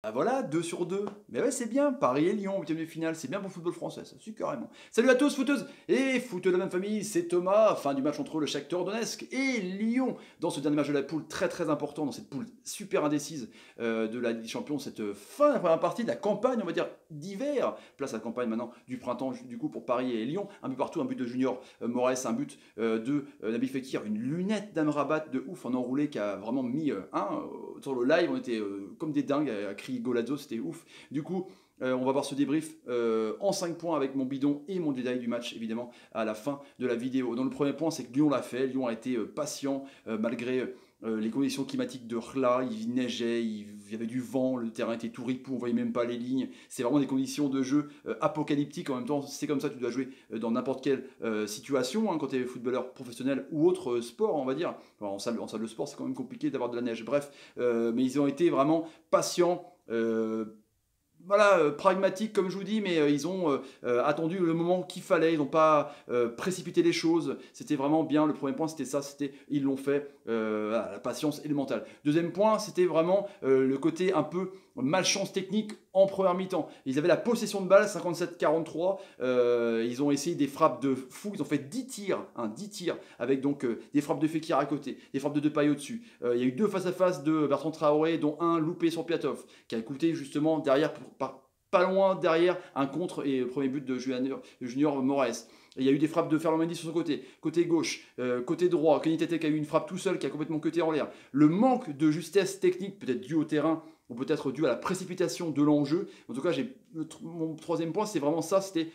Ah voilà, 2 sur 2. Mais ouais, c'est bien. Paris et Lyon, 8e de finale, c'est bien pour le football français, ça suit carrément. Salut à tous, footeuses et footeux de la même famille, c'est Thomas. Fin du match entre le Shakhtar Donetsk et Lyon. Dans ce dernier match de la poule, très très important, dans cette poule super indécise de la Ligue des Champions, cette fin de la première partie de la campagne, on va dire, d'hiver. Place à la campagne maintenant du printemps, du coup, pour Paris et Lyon. Un but partout, un but de Junior Moraes, un but de Nabil Fekir, une lunette d'Amrabat de ouf en enroulé qui a vraiment mis sur le live, on était comme des dingues à crier Golazo, c'était ouf. Du coup, on va voir ce débrief en 5 points avec mon bidon et mon détail du match, évidemment, à la fin de la vidéo. Donc le premier point, c'est que Lyon l'a fait. Lyon a été patient malgré les conditions climatiques de Rla. Il neigeait, il y avait du vent, le terrain était tout ripou, on voyait même pas les lignes. C'est vraiment des conditions de jeu apocalyptiques. En même temps, c'est comme ça, tu dois jouer dans n'importe quelle situation, hein, quand tu es footballeur professionnel ou autre sport, on va dire. Alors, en salle de sport, c'est quand même compliqué d'avoir de la neige. Bref, mais ils ont été vraiment patients. Voilà, pragmatique comme je vous dis, mais ils ont attendu le moment qu'il fallait, ils n'ont pas précipité les choses, c'était vraiment bien, le premier point c'était ça, c'était ils l'ont fait, la patience et le mental. Deuxième point, c'était vraiment le côté un peu malchance technique en première mi-temps. Ils avaient la possession de balle, 57-43, ils ont essayé des frappes de fou, ils ont fait 10 tirs, 10 tirs, avec donc des frappes de Fekir à côté, des frappes de Depay au-dessus. Il y a eu 2 face-à-face de Bertrand Traoré, dont un loupé sur Piatov, qui a coûté justement derrière, pas loin derrière, un contre et le premier but de Junior Moraes. Il y a eu des frappes de Ferland Mendy sur son côté gauche, côté droit. Kenny Tete qui a eu une frappe tout seul, qui a complètement cuté en l'air. Le manque de justesse technique, peut-être dû au terrain, ou peut-être dû à la précipitation de l'enjeu. En tout cas, mon troisième point, c'est vraiment ça, c'était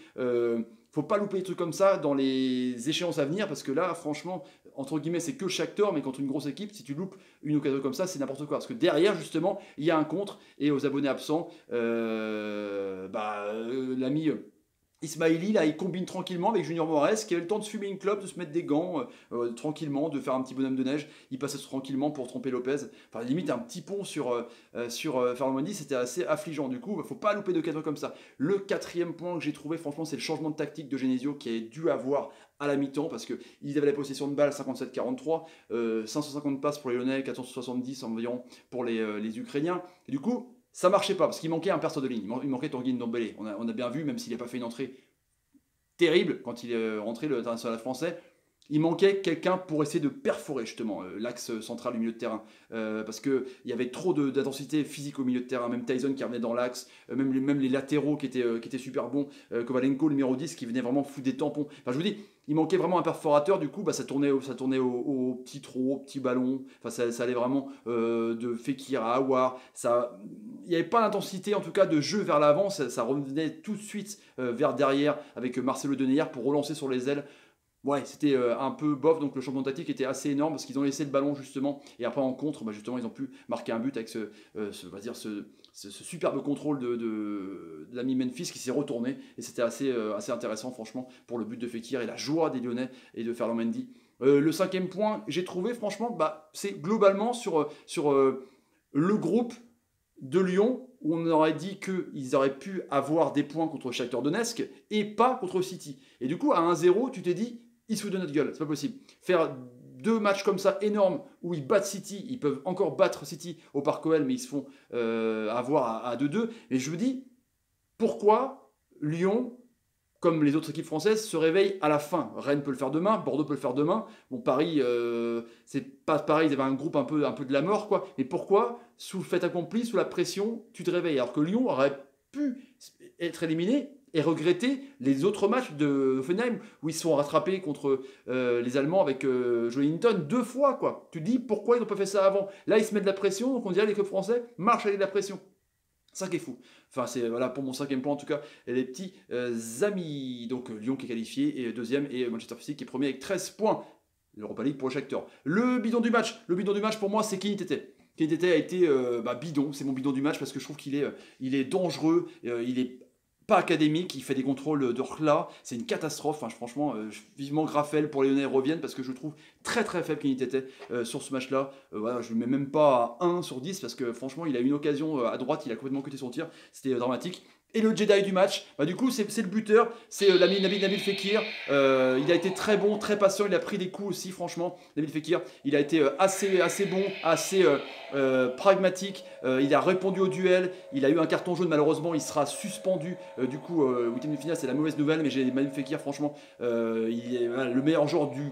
faut pas louper des trucs comme ça dans les échéances à venir, parce que là, franchement, entre guillemets, c'est que le Shakhtar, mais contre une grosse équipe, si tu loupes une occasion comme ça, c'est n'importe quoi. Parce que derrière, justement, il y a un contre, et aux abonnés absents, l'ami Ismaili, là, il combine tranquillement avec Junior Moraes, qui avait le temps de fumer une clope, de se mettre des gants tranquillement, de faire un petit bonhomme de neige. Il passait tranquillement pour tromper Lopez. Enfin, limite, un petit pont sur Ferland Mendy, c'était assez affligeant. Du coup, il ne faut pas louper de cadres comme ça. Le quatrième point que j'ai trouvé, franchement, c'est le changement de tactique de Genesio qui a dû avoir à la mi-temps, parce qu'ils avaient la possession de balle 57-43, 550 passes pour les Lyonnais, 470 environ pour les Ukrainiens. Et du coup, ça marchait pas parce qu'il manquait un perso de ligne. Il manquait Tanguy Ndombele. On a bien vu, même s'il n'a pas fait une entrée terrible quand il est rentré le international français, il manquait quelqu'un pour essayer de perforer justement l'axe central du milieu de terrain. Parce qu'il y avait trop d'intensité physique au milieu de terrain. Même Tyson qui revenait dans l'axe, même les latéraux qui étaient super bons. Kovalenko, le numéro 10, qui venait vraiment foutre des tampons. Enfin, je vous dis, il manquait vraiment un perforateur. Du coup, ça tournait au petit trot, au petit ballon. Enfin, ça allait vraiment de Fekir à Aouar. Il n'y avait pas d'intensité en tout cas de jeu vers l'avant. Ça revenait tout de suite vers derrière avec Marcelo Denayer pour relancer sur les ailes. Ouais, c'était un peu bof, donc le changement tactique était assez énorme parce qu'ils ont laissé le ballon justement, et après en contre, justement ils ont pu marquer un but avec ce superbe contrôle de l'ami Memphis qui s'est retourné, et c'était assez intéressant franchement pour le but de Fekir et la joie des Lyonnais et de Ferland Mendy. Le cinquième point, j'ai trouvé franchement, c'est globalement sur le groupe de Lyon, où on aurait dit qu'ils auraient pu avoir des points contre Shakhtar Donetsk et pas contre City. Et du coup, à 1-0, tu t'es dit, ils se foutent de notre gueule, c'est pas possible. Faire 2 matchs comme ça énormes où ils battent City, ils peuvent encore battre City au Parc OL, mais ils se font avoir à 2-2. Et je me dis, pourquoi Lyon, comme les autres équipes françaises, se réveillent à la fin? Rennes peut le faire demain, Bordeaux peut le faire demain. Bon, Paris, c'est pas pareil, ils avaient un groupe un peu de la mort, quoi. Mais pourquoi, sous le fait accompli, sous la pression, tu te réveilles? Alors que Lyon aurait pu être éliminé et regretter les autres matchs de Hoffenheim où ils se sont rattrapés contre les Allemands avec Joelinton 2 fois, quoi. Tu te dis pourquoi ils n'ont pas fait ça avant? Là, ils se mettent de la pression, donc on dirait les clubs français marchent avec de la pression. Ça qui est fou. Enfin, c'est voilà pour mon cinquième point en tout cas. Et les petits amis. Donc Lyon qui est qualifié et deuxième, et Manchester City qui est premier avec 13 points. L'Europa League pour le Shakhtar. Le bidon du match. Le bidon du match pour moi, c'est Kenny Tete. Kenny Tete a été bidon. C'est mon bidon du match parce que je trouve qu'il est dangereux. Il est pas académique, il fait des contrôles de Rla, c'est une catastrophe. Enfin, franchement, vivement Graffel pour les Lyonnais reviennent parce que je le trouve très très faible Kenny Tete sur ce match-là. Voilà, je ne le mets même pas à 1 sur 10 parce que franchement, il a une occasion à droite, il a complètement cuté son tir, c'était dramatique. Et le Jedi du match, bah du coup c'est le buteur, c'est Nabil Fekir. Il a été très bon, très patient, il a pris des coups aussi franchement. Nabil Fekir, il a été assez bon, assez pragmatique. Il a répondu au duel, il a eu un carton jaune malheureusement, il sera suspendu. Du coup, huitième de finale c'est la mauvaise nouvelle, mais j'ai Nabil Fekir franchement, il est le meilleur joueur du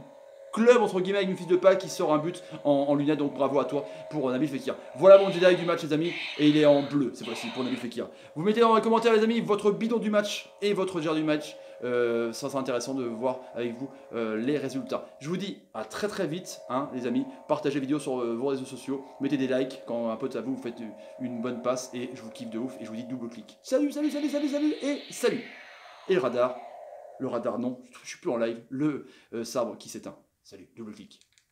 club entre guillemets avec une fille de Pâques qui sort un but en lunettes, donc bravo à toi pour Nabil Fekir. Voilà mon Jedi du match les amis, et il est en bleu cette fois-ci pour Nabil Fekir. Vous mettez dans les commentaires les amis votre bidon du match et votre Jedi du match, ça sera intéressant de voir avec vous les résultats. Je vous dis à très vite hein, les amis, partagez la vidéo sur vos réseaux sociaux, mettez des likes quand un pote à vous faites une bonne passe et je vous kiffe de ouf et je vous dis double clic. Salut et salut. Et le radar non, je suis plus en live, le sabre qui s'éteint. Salut, double clic.